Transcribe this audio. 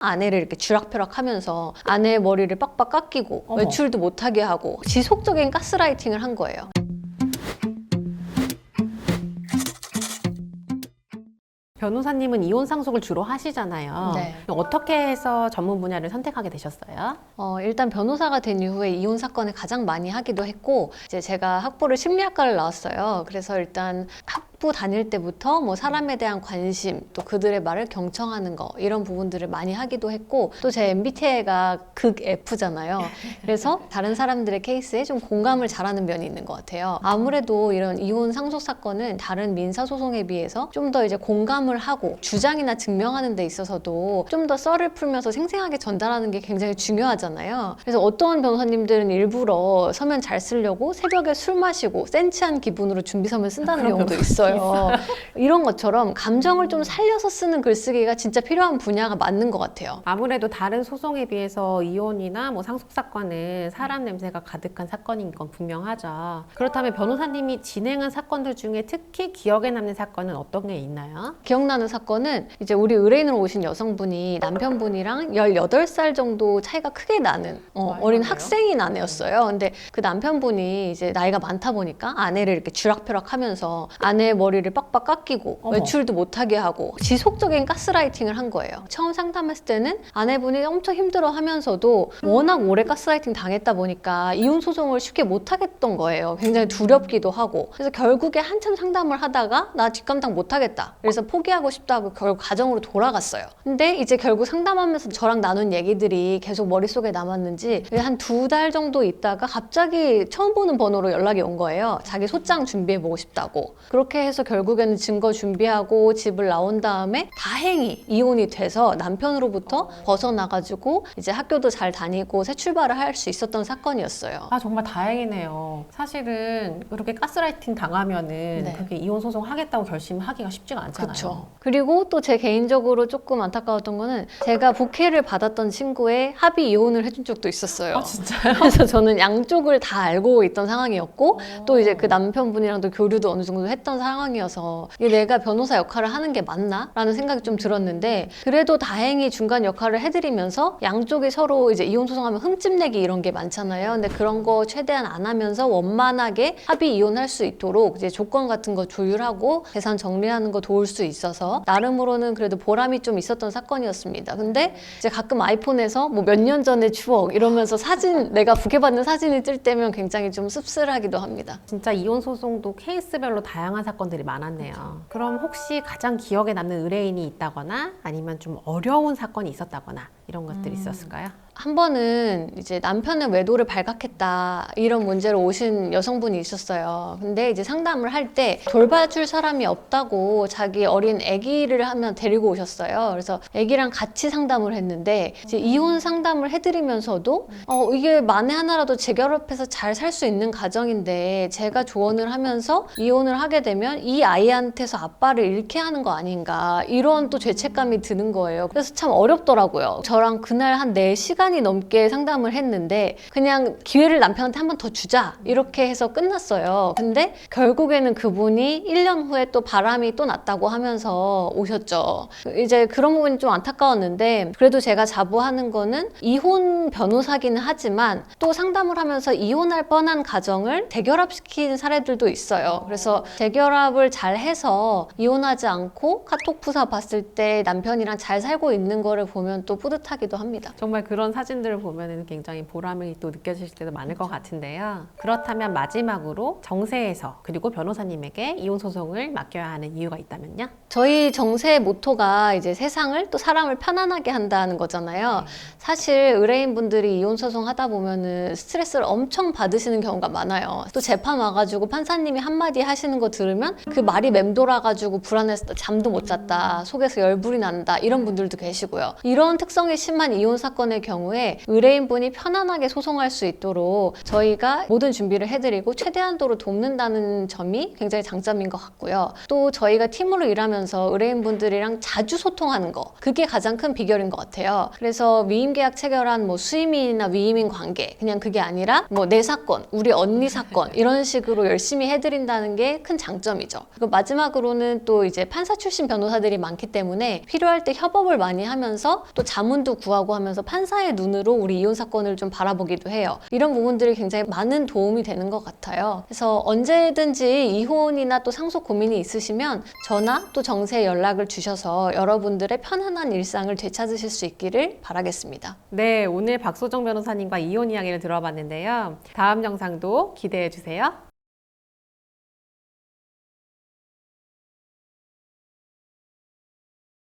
아내를 이렇게 쥐락펴락 하면서 아내의 머리를 빡빡 깎이고 어머. 외출도 못하게 하고 지속적인 가스라이팅을 한 거예요. 변호사님은 이혼 상속을 주로 하시잖아요. 네. 어떻게 해서 전문 분야를 선택하게 되셨어요? 일단 변호사가 된 이후에 이혼 사건을 가장 많이 하기도 했고, 이제 제가 학부를 심리학과를 나왔어요. 그래서 일단 학부 다닐 때부터 뭐 사람에 대한 관심, 또 그들의 말을 경청하는 거, 이런 부분들을 많이 하기도 했고, 또 제 MBTI가 극 F잖아요. 그래서 다른 사람들의 케이스에 좀 공감을 잘하는 면이 있는 것 같아요. 아무래도 이런 이혼 상속 사건은 다른 민사 소송에 비해서 좀 더 이제 공감을 하고 주장이나 증명하는 데 있어서도 좀 더 썰을 풀면서 생생하게 전달하는 게 굉장히 중요하잖아요. 그래서 어떤 변호사님들은 일부러 서면 잘 쓰려고 새벽에 술 마시고 센치한 기분으로 준비 서면 쓴다는 경우도 있어요. 이런 것처럼 감정을 좀 살려서 쓰는 글쓰기가 진짜 필요한 분야가 맞는 것 같아요. 아무래도 다른 소송에 비해서 이혼이나 뭐 상속 사건은 사람 냄새가 가득한 사건인 건 분명하죠. 그렇다면 변호사님이 진행한 사건들 중에 특히 기억에 남는 사건은 어떤 게 있나요? 기억나는 사건은 이제 우리 의뢰인으로 오신 여성분이 남편분이랑 18살 정도 차이가 크게 나는 어린 학생인 아내였어요. 근데 그 남편분이 이제 나이가 많다 보니까 아내를 이렇게 쥐락펴락 하면서 아내의 머리를 빡빡 깎이고 어머. 외출도 못하게 하고 지속적인 가스라이팅을 한 거예요. 처음 상담했을 때는 아내분이 엄청 힘들어 하면서도 워낙 오래 가스라이팅 당했다 보니까 이혼 소송을 쉽게 못 하겠던 거예요. 굉장히 두렵기도 하고. 그래서 결국에 한참 상담을 하다가 나 뒷감당 못 하겠다. 그래서 포기하고 싶다고 결국 가정으로 돌아갔어요. 근데 이제 결국 상담하면서 저랑 나눈 얘기들이 계속 머릿속에 남았는지 한 2달 정도 있다가 갑자기 처음 보는 번호로 연락이 온 거예요. 자기 소장 준비해보고 싶다고. 그렇게 해서 결국에는 증거 준비하고 집을 나온 다음에 다행히 이혼이 돼서 남편으로부터 벗어나가지고 이제 학교도 잘 다니고 새 출발을 할 수 있었던 사건이었어요. 아, 정말 다행이네요. 사실은 그렇게 가스라이팅 당하면은 네. 그렇게 이혼 소송 하겠다고 결심하기가 쉽지가 않잖아요. 그렇죠. 그리고 또 제 개인적으로 조금 안타까웠던 거는 제가 부케를 받았던 친구의 합의 이혼을 해준 적도 있었어요. 아, 진짜요? 그래서 저는 양쪽을 다 알고 있던 상황이었고 또 이제 그 남편분이랑도 교류도 어느 정도 했던 상황이어서 이게 내가 변호사 역할을 하는 게 맞나? 라는 생각이 좀 들었는데 그래도 다행히 중간 역할을 해드리면서 양쪽이 서로 이제 이혼 소송하면 흠집 내기 이런 게 많잖아요. 근데 그런 거 최대한 안 하면서 원만하게 합의 이혼할 수 있도록 이제 조건 같은 거 조율하고 재산 정리하는 거 도울 수 있어서 나름으로는 그래도 보람이 좀 있었던 사건이었습니다. 근데 이제 가끔 아이폰에서 뭐 몇 년 전의 추억 이러면서 사진 내가 부케받는 사진이 뜰 때면 굉장히 좀 씁쓸하기도 합니다. 진짜 이혼 소송도 케이스별로 다양한 사건들이 많았네요. 그럼 혹시 가장 기억에 남는 의뢰인이 있다거나 아니면 좀 어려운 사건이 있었다거나 이런 것들이 있었을까요? 한 번은 이제 남편의 외도를 발각했다 이런 문제로 오신 여성분이 있었어요. 근데 이제 상담을 할 때 돌봐줄 사람이 없다고 자기 어린 아기를 하면 데리고 오셨어요. 그래서 아기랑 같이 상담을 했는데 이제 이혼 상담을 해드리면서도 이게 만에 하나라도 재결합해서 잘 살 수 있는 가정인데 제가 조언을 하면서 이혼을 하게 되면 이 아이한테서 아빠를 잃게 하는 거 아닌가 이런 또 죄책감이 드는 거예요. 그래서 참 어렵더라고요. 저랑 그날 한 4시간이 넘게 상담을 했는데 그냥 기회를 남편한테 한 번 더 주자 이렇게 해서 끝났어요. 근데 결국에는 그분이 1년 후에 또 바람이 또 났다고 하면서 오셨죠. 이제 그런 부분이 좀 안타까웠는데 그래도 제가 자부하는 거는 이혼 변호사기는 하지만 또 상담을 하면서 이혼할 뻔한 가정을 재결합시킨 사례들도 있어요. 그래서 재결합을 잘 해서 이혼하지 않고 카톡 프사 봤을 때 남편이랑 잘 살고 있는 거를 보면 또 뿌듯하기도 합니다. 정말 그런 사진들을 보면 굉장히 보람이 또 느껴지실 때도 많을 것 같은데요. 그렇다면 마지막으로 정세에서 그리고 변호사님에게 이혼 소송을 맡겨야 하는 이유가 있다면요? 저희 정세의 모토가 이제 세상을 또 사람을 편안하게 한다는 거잖아요. 사실 의뢰인분들이 이혼 소송 하다 보면은 스트레스를 엄청 받으시는 경우가 많아요. 또 재판 와가지고 판사님이 한마디 하시는 거 들으면 그 말이 맴돌아가지고 불안해서 잠도 못 잤다, 속에서 열불이 난다 이런 분들도 계시고요. 이런 특성이 심한 이혼 사건의 경우에 의뢰인분이 편안하게 소송할 수 있도록 저희가 모든 준비를 해드리고 최대한도로 돕는다는 점이 굉장히 장점인 것 같고요. 또 저희가 팀으로 일하면서 의뢰인분들이랑 자주 소통하는 거 그게 가장 큰 비결인 것 같아요. 그래서 위임계약 체결한 뭐 수임인이나 위임인 관계 그냥 그게 아니라 뭐 내 사건, 우리 언니 사건 이런 식으로 열심히 해드린다는 게 큰 장점이에요. 점이죠. 그리고 마지막으로는 또 이제 판사 출신 변호사들이 많기 때문에 필요할 때 협업을 많이 하면서 또 자문도 구하고 하면서 판사의 눈으로 우리 이혼 사건을 좀 바라보기도 해요. 이런 부분들이 굉장히 많은 도움이 되는 것 같아요. 그래서 언제든지 이혼이나 또 상속 고민이 있으시면 저나 또 정세에 연락을 주셔서 여러분들의 편안한 일상을 되찾으실 수 있기를 바라겠습니다. 네, 오늘 박소정 변호사님과 이혼 이야기를 들어봤는데요. 다음 영상도 기대해 주세요.